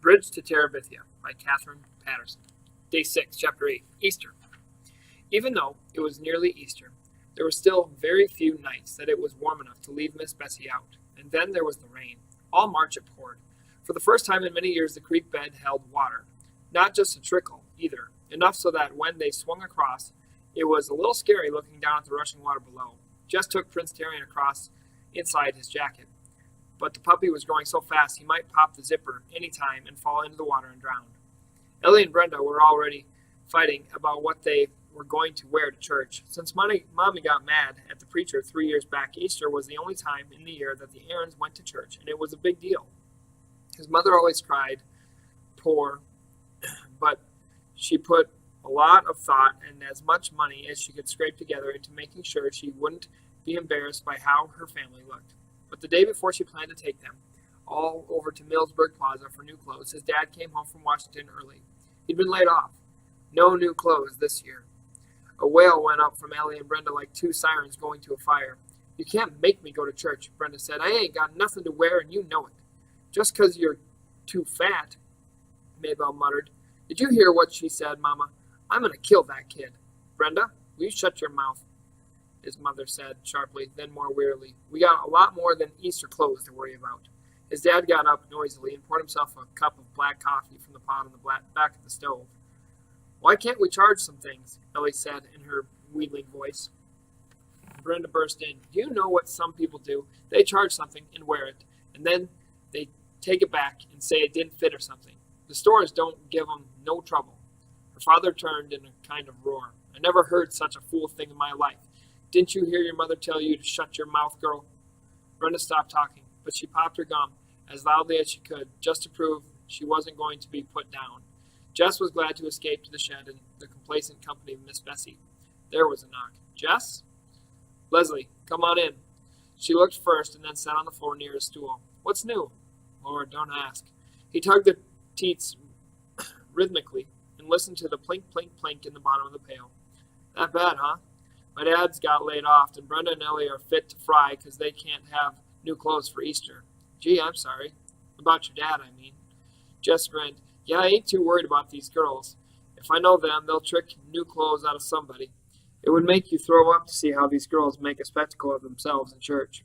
Bridge to Terabithia by Catherine Patterson. Day 6, Chapter 8, Easter. Even though it was nearly Easter, there were still very few nights that it was warm enough to leave Miss Bessie out, and then there was the rain. All March it poured. For the first time in many years, the creek bed held water. Not just a trickle, either. Enough so that when they swung across, it was a little scary looking down at the rushing water below. Jess took Prince Terrian across inside his jacket. But the puppy was growing so fast he might pop the zipper any time and fall into the water and drown. Ellie and Brenda were already fighting about what they were going to wear to church. Since Mommy got mad at the preacher 3 years back, Easter was the only time in the year that the Aarons went to church, and it was a big deal. His mother always cried, poor, but she put a lot of thought and as much money as she could scrape together into making sure she wouldn't be embarrassed by how her family looked. But the day before she planned to take them all over to Millsburg Plaza for new clothes, his dad came home from Washington early. He'd been laid off. No new clothes this year. A wail went up from Ellie and Brenda like two sirens going to a fire. "You can't make me go to church," Brenda said. "I ain't got nothing to wear, and you know it." "Just 'cause you're too fat," Maybelle muttered. "Did you hear what she said, Mama? I'm going to kill that kid." "Brenda, will you shut your mouth?" his mother said sharply, then more wearily. "We got a lot more than Easter clothes to worry about." His dad got up noisily and poured himself a cup of black coffee from the pot on the back of the stove. "Why can't we charge some things?" Ellie said in her wheedling voice. Brenda burst in. "Do you know what some people do? They charge something and wear it, and then they take it back and say it didn't fit or something. The stores don't give them no trouble." Her father turned in a kind of roar. "I never heard such a fool thing in my life. Didn't you hear your mother tell you to shut your mouth, girl?" Brenda stopped talking, but she popped her gum as loudly as she could, just to prove she wasn't going to be put down. Jess was glad to escape to the shed in the complacent company of Miss Bessie. There was a knock. "Jess?" "Leslie, come on in." She looked first and then sat on the floor near his stool. "What's new?" "Lord, don't ask." He tugged the teats rhythmically and listened to the plink, plink, plink in the bottom of the pail. "That bad, huh? My dad's got laid off, and Brenda and Ellie are fit to fry because they can't have new clothes for Easter." "Gee, I'm sorry." "About your dad, I mean." Jess grinned. "Yeah, I ain't too worried about these girls. If I know them, they'll trick new clothes out of somebody. It would make you throw up to see how these girls make a spectacle of themselves in church."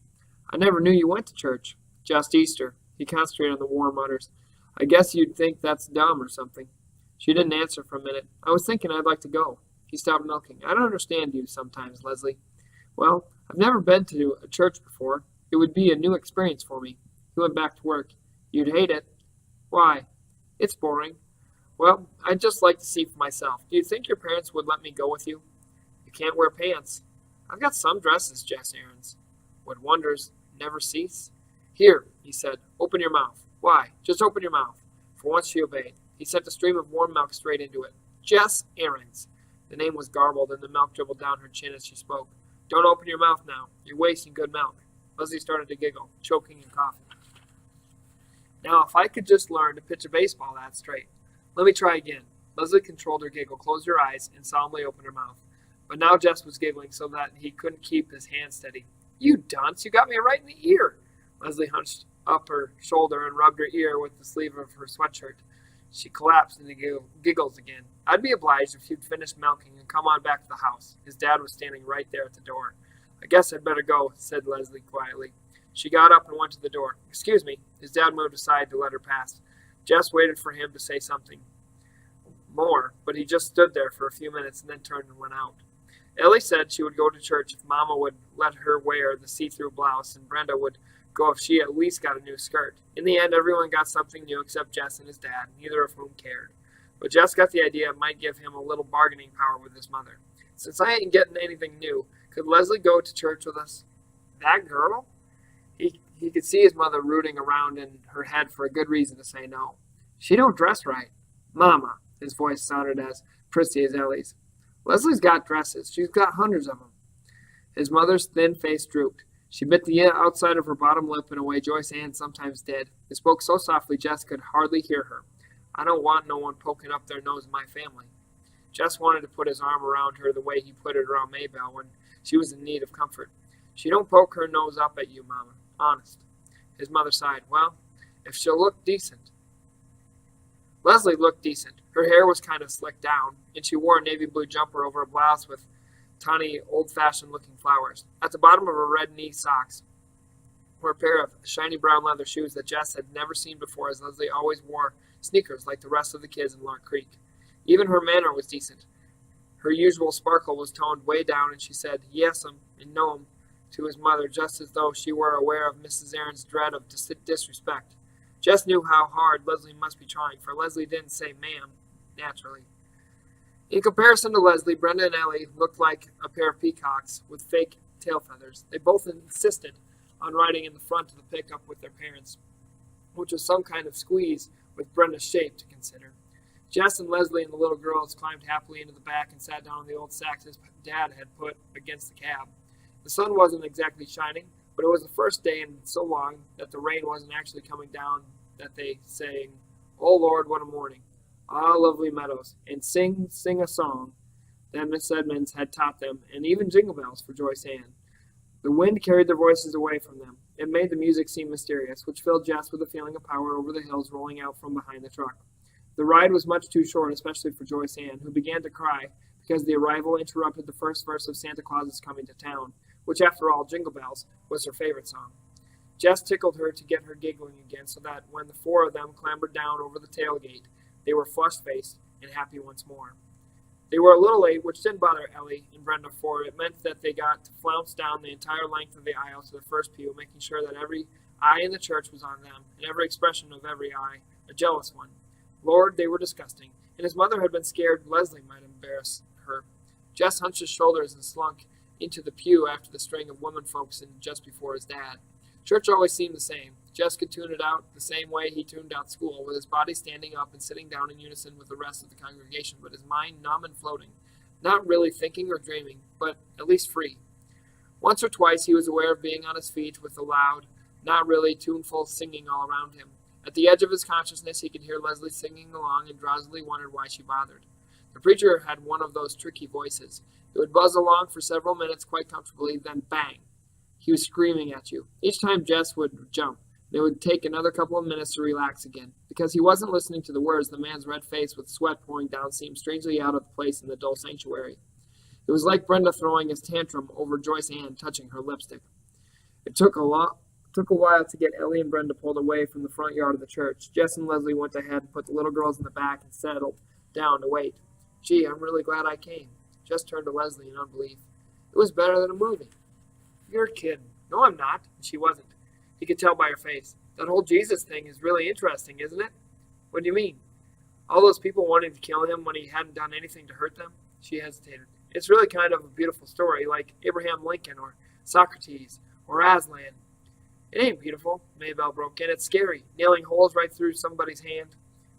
"I never knew you went to church." "Just Easter." He concentrated on the warm utters. "I guess you'd think that's dumb or something." She didn't answer for a minute. "I was thinking I'd like to go." He stopped milking. "I don't understand you sometimes, Leslie." "Well, I've never been to a church before. It would be a new experience for me." He went back to work. "You'd hate it." "Why?" "It's boring." "Well, I'd just like to see for myself. Do you think your parents would let me go with you?" "You can't wear pants." "I've got some dresses, Jess Aarons." "What wonders never cease?" "Here," he said, "open your mouth." "Why?" "Just open your mouth." For once she obeyed. He sent a stream of warm milk straight into it. "Jess Aarons." The name was garbled, and the milk dribbled down her chin as she spoke. "Don't open your mouth now. You're wasting good milk." Leslie started to giggle, choking and coughing. "Now, if I could just learn to pitch a baseball that straight." "Let me try again." Leslie controlled her giggle, closed her eyes, and solemnly opened her mouth. But now Jess was giggling so that he couldn't keep his hand steady. "You dunce, you got me right in the ear." Leslie hunched up her shoulder and rubbed her ear with the sleeve of her sweatshirt. She collapsed into giggles again. "I'd be obliged if you'd finish milking and come on back to the house." His dad was standing right there at the door. "I guess I'd better go," said Leslie quietly. She got up and went to the door. "Excuse me." His dad moved aside to let her pass. Jess waited for him to say something more, but he just stood there for a few minutes and then turned and went out. Ellie said she would go to church if Mama would let her wear the see-through blouse, and Brenda would go if she at least got a new skirt. In the end, everyone got something new except Jess and his dad, neither of whom cared. But Jess got the idea it might give him a little bargaining power with his mother. "Since I ain't getting anything new, could Leslie go to church with us?" "That girl?" He could see his mother rooting around in her head for a good reason to say no. "She don't dress right." "Mama," his voice sounded as prissy as Ellie's. "Leslie's got dresses. She's got hundreds of them." His mother's thin face drooped. She bit the outside of her bottom lip in a way Joyce Ann sometimes did, and spoke so softly Jess could hardly hear her. "I don't want no one poking up their nose in my family." Jess wanted to put his arm around her the way he put it around Maybelle when she was in need of comfort. "She don't poke her nose up at you, Mama. Honest." His mother sighed. "Well, if she'll look decent." Leslie looked decent. Her hair was kind of slicked down, and she wore a navy blue jumper over a blouse with tiny, old-fashioned looking flowers. At the bottom of her red knee socks were a pair of shiny brown leather shoes that Jess had never seen before, as Leslie always wore sneakers like the rest of the kids in Lock Creek. Even her manner was decent. Her usual sparkle was toned way down, and she said "yes'm" and "no'm" to his mother, just as though she were aware of Mrs. Aaron's dread of disrespect. Jess knew how hard Leslie must be trying, for Leslie didn't say "ma'am" naturally. In comparison to Leslie, Brenda and Ellie looked like a pair of peacocks with fake tail feathers. They both insisted on riding in the front of the pickup with their parents, which was some kind of squeeze with Brenda's shape to consider. Jess and Leslie and the little girls climbed happily into the back and sat down on the old sacks his dad had put against the cab. The sun wasn't exactly shining, but it was the first day in so long that the rain wasn't actually coming down that they sang, "Oh Lord, what a morning! Ah, lovely meadows," and sing a song that Miss Edmonds had taught them, and even Jingle Bells for Joyce Ann. The wind carried their voices away from them. It made the music seem mysterious, which filled Jess with a feeling of power over the hills rolling out from behind the truck. The ride was much too short, especially for Joyce Ann, who began to cry because the arrival interrupted the first verse of Santa Claus is Coming to Town, which, after all, Jingle Bells was her favorite song. Jess tickled her to get her giggling again, so that when the four of them clambered down over the tailgate, they were flushed-faced and happy once more. They were a little late, which didn't bother Ellie and Brenda, for it meant that they got to flounce down the entire length of the aisle to the first pew, making sure that every eye in the church was on them, and every expression of every eye a jealous one. Lord, they were disgusting, and his mother had been scared Leslie might embarrass her. Jess hunched his shoulders and slunk into the pew after the string of women folks in just before his dad. Church always seemed the same. Jess could tune it out the same way he tuned out school, with his body standing up and sitting down in unison with the rest of the congregation, but his mind numb and floating, not really thinking or dreaming, but at least free. Once or twice he was aware of being on his feet with the loud, not really tuneful singing all around him. At the edge of his consciousness he could hear Leslie singing along and drowsily wondered why she bothered. The preacher had one of those tricky voices. It would buzz along for several minutes quite comfortably, then bang! He was screaming at you. Each time Jess would jump, it would take another couple of minutes to relax again. Because he wasn't listening to the words, the man's red face with sweat pouring down seemed strangely out of place in the dull sanctuary. It was like Brenda throwing his tantrum over Joyce Ann touching her lipstick. It took a while to get Ellie and Brenda pulled away from the front yard of the church. Jess and Leslie went ahead and put the little girls in the back and settled down to wait. "Gee, I'm really glad I came." Jess turned to Leslie in unbelief. "It was better than a movie." "You're kidding." "No, I'm not." And she wasn't. He could tell by her face. "That whole Jesus thing is really interesting, isn't it?" "What do you mean?" "All those people wanting to kill him when he hadn't done anything to hurt them?" She hesitated. "It's really kind of a beautiful story, like Abraham Lincoln or Socrates or Aslan." "It ain't beautiful," Maybelle broke in. "It's scary, nailing holes right through somebody's hand."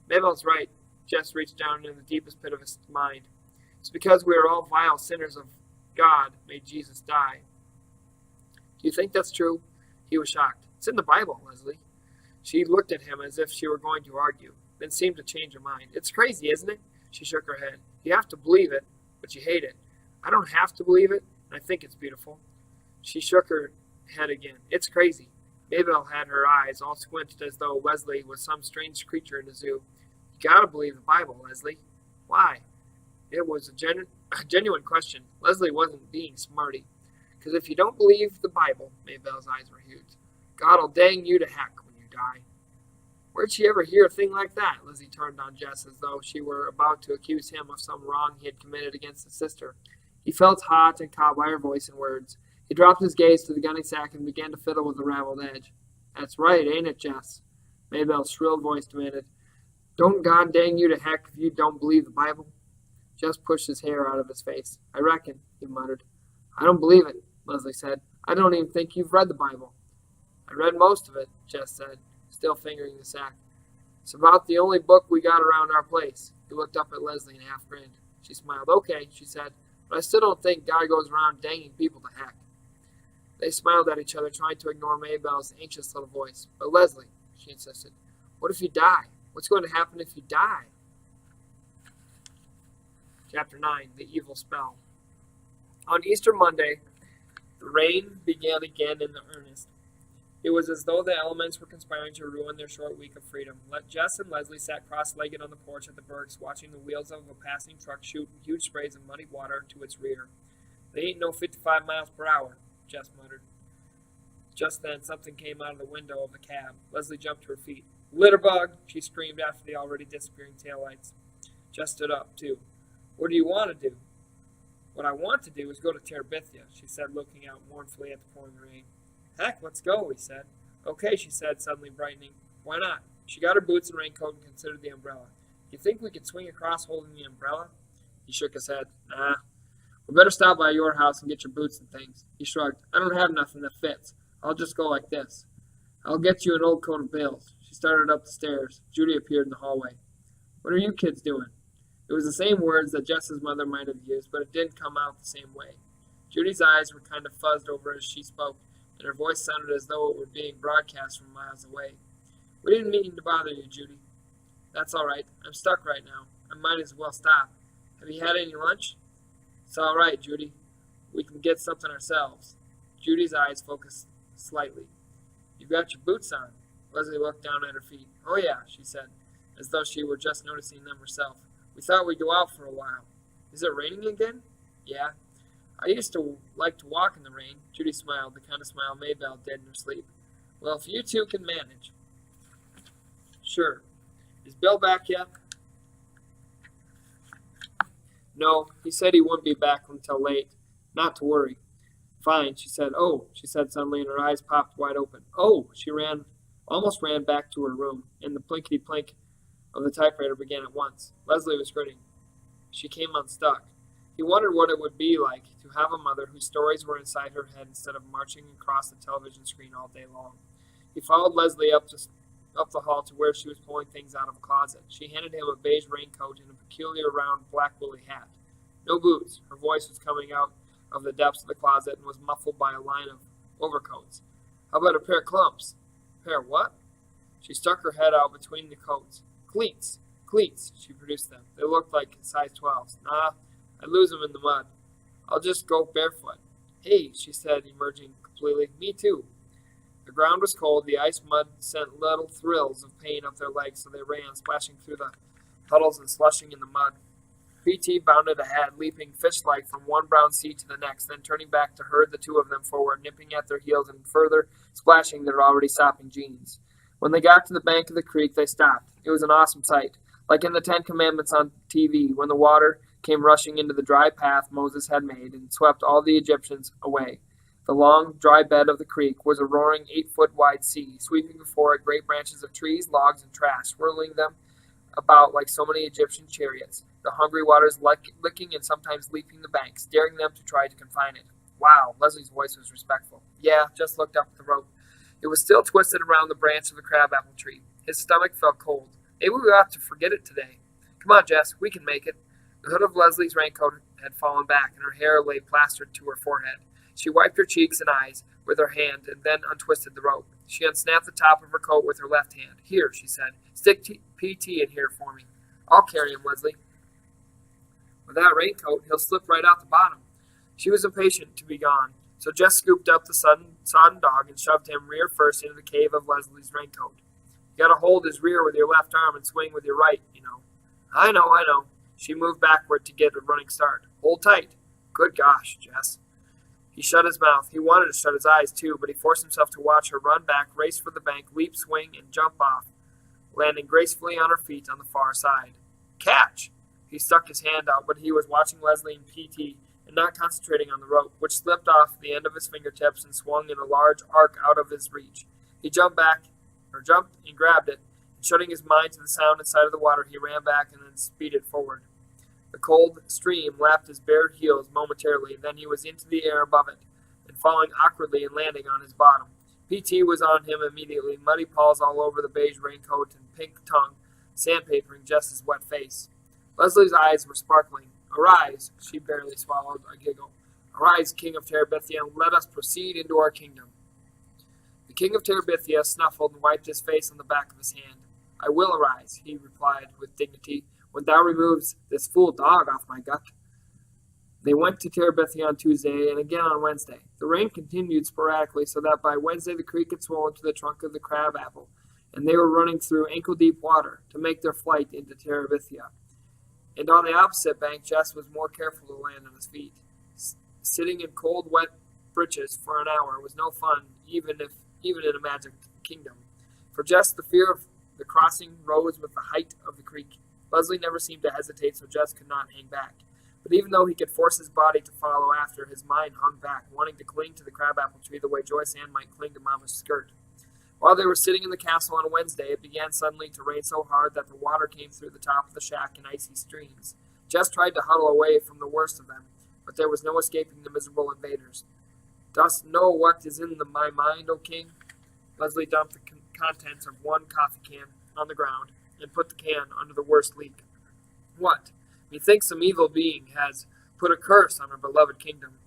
"Maybelle's right." Jess reached down into the deepest pit of his mind. "It's because we are all vile sinners of God made Jesus die." "Do you think that's true?" He was shocked. "It's in the Bible, Leslie." She looked at him as if she were going to argue, then seemed to change her mind. "It's crazy, isn't it?" She shook her head. "You have to believe it, but you hate it." "I don't have to believe it, and I think it's beautiful." She shook her head again. "It's crazy." Maybelle had her eyes all squinted as though Leslie was some strange creature in a zoo. "You gotta believe the Bible, Leslie." "Why?" It was a genuine question. Leslie wasn't being smarty. "Because if you don't believe the Bible," Maybelle's eyes were huge, "God'll dang you to heck when you die." "Where'd she ever hear a thing like that?" Lizzie turned on Jess as though she were about to accuse him of some wrong he had committed against his sister. He felt hot and caught by her voice and words. He dropped his gaze to the gunny sack and began to fiddle with the raveled edge. "That's right, ain't it, Jess?" Maybelle's shrill voice demanded. "Don't God dang you to heck if you don't believe the Bible?" Jess pushed his hair out of his face. "I reckon," he muttered. "I don't believe it," Leslie said. "I don't even think you've read the Bible." "I read most of it," Jess said, still fingering the sack. "It's about the only book we got around our place." He looked up at Leslie and half grinned. She smiled. "Okay," she said, "but I still don't think God goes around danging people to heck." They smiled at each other, trying to ignore Maybelle's anxious little voice. "But Leslie," she insisted, "what if you die? What's going to happen if you die?" Chapter 9, The Evil Spell. On Easter Monday, the rain began again in earnest. It was as though the elements were conspiring to ruin their short week of freedom. Jess and Leslie sat cross-legged on the porch at the Burks, watching the wheels of a passing truck shoot huge sprays of muddy water to its rear. "They ain't no 55 miles per hour," Jess muttered. Just then, something came out of the window of the cab. Leslie jumped to her feet. "Litterbug!" she screamed after the already disappearing taillights. Jess stood up, too. "What do you want to do?" "What I want to do is go to Terabithia," she said, looking out mournfully at the pouring rain. "Heck, let's go," he said. "Okay," she said, suddenly brightening. "Why not?" She got her boots and raincoat and considered the umbrella. "You think we could swing across holding the umbrella?" He shook his head. "Nah. We better stop by your house and get your boots and things." He shrugged. "I don't have nothing that fits. I'll just go like this. I'll get you an old coat of Bill's." She started up the stairs. Judy appeared in the hallway. "What are you kids doing?" It was the same words that Jess's mother might have used, but it didn't come out the same way. Judy's eyes were kind of fuzzed over as she spoke, and her voice sounded as though it were being broadcast from miles away. "We didn't mean to bother you, Judy." "That's all right. I'm stuck right now. I might as well stop. Have you had any lunch?" "It's all right, Judy. We can get something ourselves." Judy's eyes focused slightly. "You've got your boots on." Leslie looked down at her feet. "Oh, yeah," she said, as though she were just noticing them herself. "We thought we'd go out for a while." "Is it raining again?" "Yeah. I used to like to walk in the rain." Judy smiled, the kind of smile Maybelle did in her sleep. "Well, if you two can manage." "Sure. Is Bill back yet?" "No, he said he wouldn't be back until late. Not to worry." "Fine," she said. "Oh," she said suddenly, and her eyes popped wide open. "Oh!" She almost ran back to her room, and the plinkety-plink of the typewriter began at once. Leslie was grinning. She came unstuck. He wondered what it would be like to have a mother whose stories were inside her head instead of marching across the television screen all day long. He followed Leslie up the hall to where she was pulling things out of a closet. She handed him a beige raincoat and a peculiar round black woolly hat. "No boots." Her voice was coming out of the depths of the closet and was muffled by a line of overcoats. "How about a pair of clumps?" "Pair what?" She stuck her head out between the coats. "Cleats. Cleats." She produced them. They looked like size 12s. "Nah, I'd lose them in the mud. I'll just go barefoot." "Hey," she said, emerging completely. "Me too." The ground was cold. The ice mud sent little thrills of pain up their legs, so they ran, splashing through the puddles and slushing in the mud. P.T. bounded ahead, leaping fish-like from one brown sea to the next, then turning back to herd the two of them forward, nipping at their heels and further splashing their already sopping jeans. When they got to the bank of the creek, they stopped. It was an awesome sight, like in the Ten Commandments on TV, when the water came rushing into the dry path Moses had made and swept all the Egyptians away. The long, dry bed of the creek was a roaring 8-foot-wide sea, sweeping before it great branches of trees, logs, and trash, swirling them about like so many Egyptian chariots, the hungry waters licking and sometimes leaping the banks, daring them to try to confine it. "Wow," Leslie's voice was respectful. "Yeah, just looked up at the rope." It was still twisted around the branch of the crabapple tree. His stomach felt cold. "Maybe we ought to forget it today. Come on, Jess, we can make it." The hood of Leslie's raincoat had fallen back, and her hair lay plastered to her forehead. She wiped her cheeks and eyes with her hand and then untwisted the rope. She unsnapped the top of her coat with her left hand. "Here," she said, "stick P.T. in here for me. I'll carry him, Leslie. With that raincoat, he'll slip right out the bottom." She was impatient to be gone, so Jess scooped up the sodden dog and shoved him rear first into the cave of Leslie's raincoat. "You gotta hold his rear with your left arm and swing with your right, you know." I know." She moved backward to get a running start. "Hold tight." "Good gosh, Jess." He shut his mouth. He wanted to shut his eyes, too, but he forced himself to watch her run back, race for the bank, leap, swing, and jump off, landing gracefully on her feet on the far side. "Catch!" He stuck his hand out, but he was watching Leslie and P.T. and not concentrating on the rope, which slipped off the end of his fingertips and swung in a large arc out of his reach. He jumped and grabbed it, and shutting his mind to the sound inside of the water, he ran back and then speeded forward. The cold stream lapped his bare heels momentarily, then he was into the air above it, and falling awkwardly and landing on his bottom. P.T. was on him immediately, muddy paws all over the beige raincoat and pink tongue sandpapering Jess's wet face. Leslie's eyes were sparkling. "Arise," she barely swallowed a giggle. "Arise, King of Terabithia, and let us proceed into our kingdom." The King of Terabithia snuffled and wiped his face on the back of his hand. "I will arise," he replied with dignity, "when thou removes this fool dog off my gut." They went to Terabithia on Tuesday and again on Wednesday. The rain continued sporadically so that by Wednesday the creek had swollen to the trunk of the crab apple, and they were running through ankle-deep water to make their flight into Terabithia. And on the opposite bank, Jess was more careful to land on his feet. Sitting in cold, wet breeches for an hour was no fun, even in a magic kingdom. For Jess, the fear of the crossing rose with the height of the creek. Leslie never seemed to hesitate, so Jess could not hang back. But even though he could force his body to follow after, his mind hung back, wanting to cling to the crabapple tree the way Joyce Ann might cling to Mama's skirt. While they were sitting in the castle on Wednesday, it began suddenly to rain so hard that the water came through the top of the shack in icy streams. Jess tried to huddle away from the worst of them, but there was no escaping the miserable invaders. "Dost know what is in my mind, O king?" Leslie dumped the contents of one coffee can on the ground and put the can under the worst leak. "What? Methinks some evil being has put a curse on our beloved kingdom.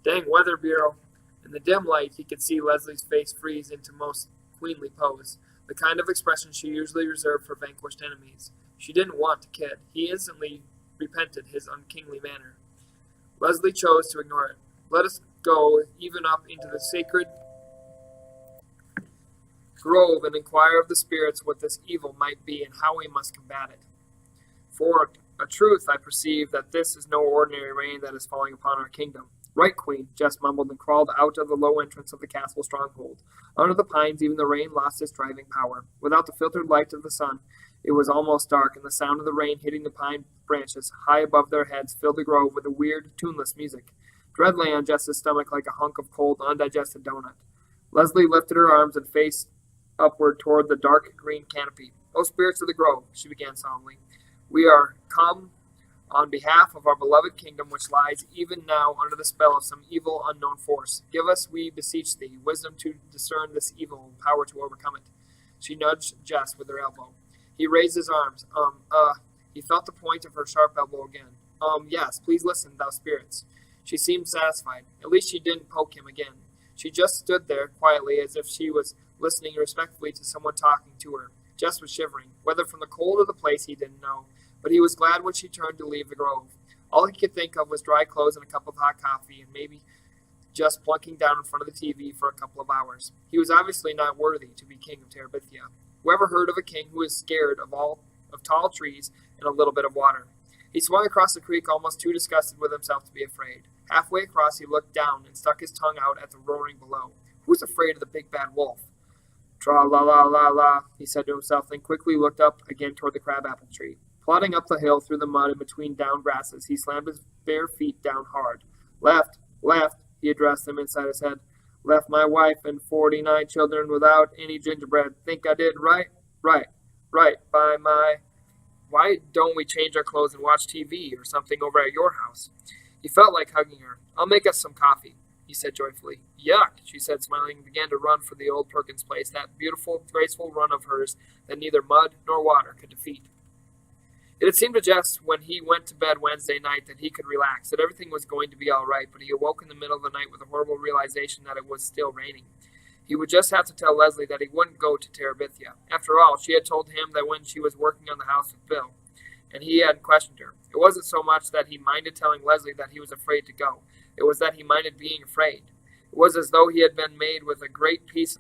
Dang weather bureau." In the dim light, he could see Leslie's face freeze into most queenly pose, the kind of expression she usually reserved for vanquished enemies. She didn't want to kid. He instantly repented his unkingly manner. Leslie chose to ignore it. "Let us go even up into the sacred grove and inquire of the spirits what this evil might be and how we must combat it. For a truth I perceive that this is no ordinary rain that is falling upon our kingdom." "Right, Queen," Jess mumbled and crawled out of the low entrance of the castle stronghold. Under the pines even the rain lost its driving power. Without the filtered light of the sun, it was almost dark, and the sound of the rain hitting the pine branches high above their heads filled the grove with a weird, tuneless music. Dread lay on Jess's stomach like a hunk of cold, undigested donut. Leslie lifted her arms and faced upward toward the dark green canopy. "O spirits of the grove," she began solemnly, "we are come on behalf of our beloved kingdom, which lies even now under the spell of some evil unknown force. Give us, we beseech thee, wisdom to discern this evil and power to overcome it." She nudged Jess with her elbow. He raised his arms. He felt the point of her sharp elbow again. Yes, please listen, thou spirits." She seemed satisfied. At least she didn't poke him again. She just stood there quietly as if she was listening respectfully to someone talking to her. Jess was shivering, whether from the cold or the place he didn't know, but he was glad when she turned to leave the grove. All he could think of was dry clothes and a cup of hot coffee, and maybe just plunking down in front of the TV for a couple of hours. He was obviously not worthy to be king of Terabithia. Whoever heard of a king who is scared of tall trees and a little bit of water? He swung across the creek almost too disgusted with himself to be afraid. Halfway across he looked down and stuck his tongue out at the roaring below. Who's afraid of the big bad wolf? "Tra-la-la-la-la," he said to himself, then quickly looked up again toward the crabapple tree. Plodding up the hill through the mud and between down grasses, he slammed his bare feet down hard. "Left, left," he addressed them inside his head. "Left my wife and 49 children without any gingerbread. Think I did right? Right, right, by my... Why don't we change our clothes and watch TV or something over at your house?" He felt like hugging her. "I'll make us some coffee," he said joyfully. "Yuck," she said, smiling, and began to run for the old Perkins place, that beautiful, graceful run of hers that neither mud nor water could defeat. It had seemed to Jess when he went to bed Wednesday night that he could relax, that everything was going to be all right, but he awoke in the middle of the night with a horrible realization that it was still raining. He would just have to tell Leslie that he wouldn't go to Terabithia. After all, she had told him that when she was working on the house with Bill, and he hadn't questioned her. It wasn't so much that he minded telling Leslie that he was afraid to go. It was that he minded being afraid. It was as though he had been made with a great piece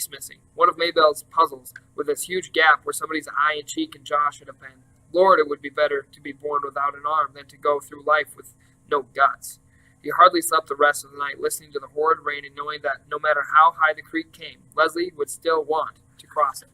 missing, one of Maybelle's puzzles, with this huge gap where somebody's eye and cheek and jaw should have been. Lord, it would be better to be born without an arm than to go through life with no guts. He hardly slept the rest of the night, listening to the horrid rain and knowing that no matter how high the creek came, Leslie would still want to cross it.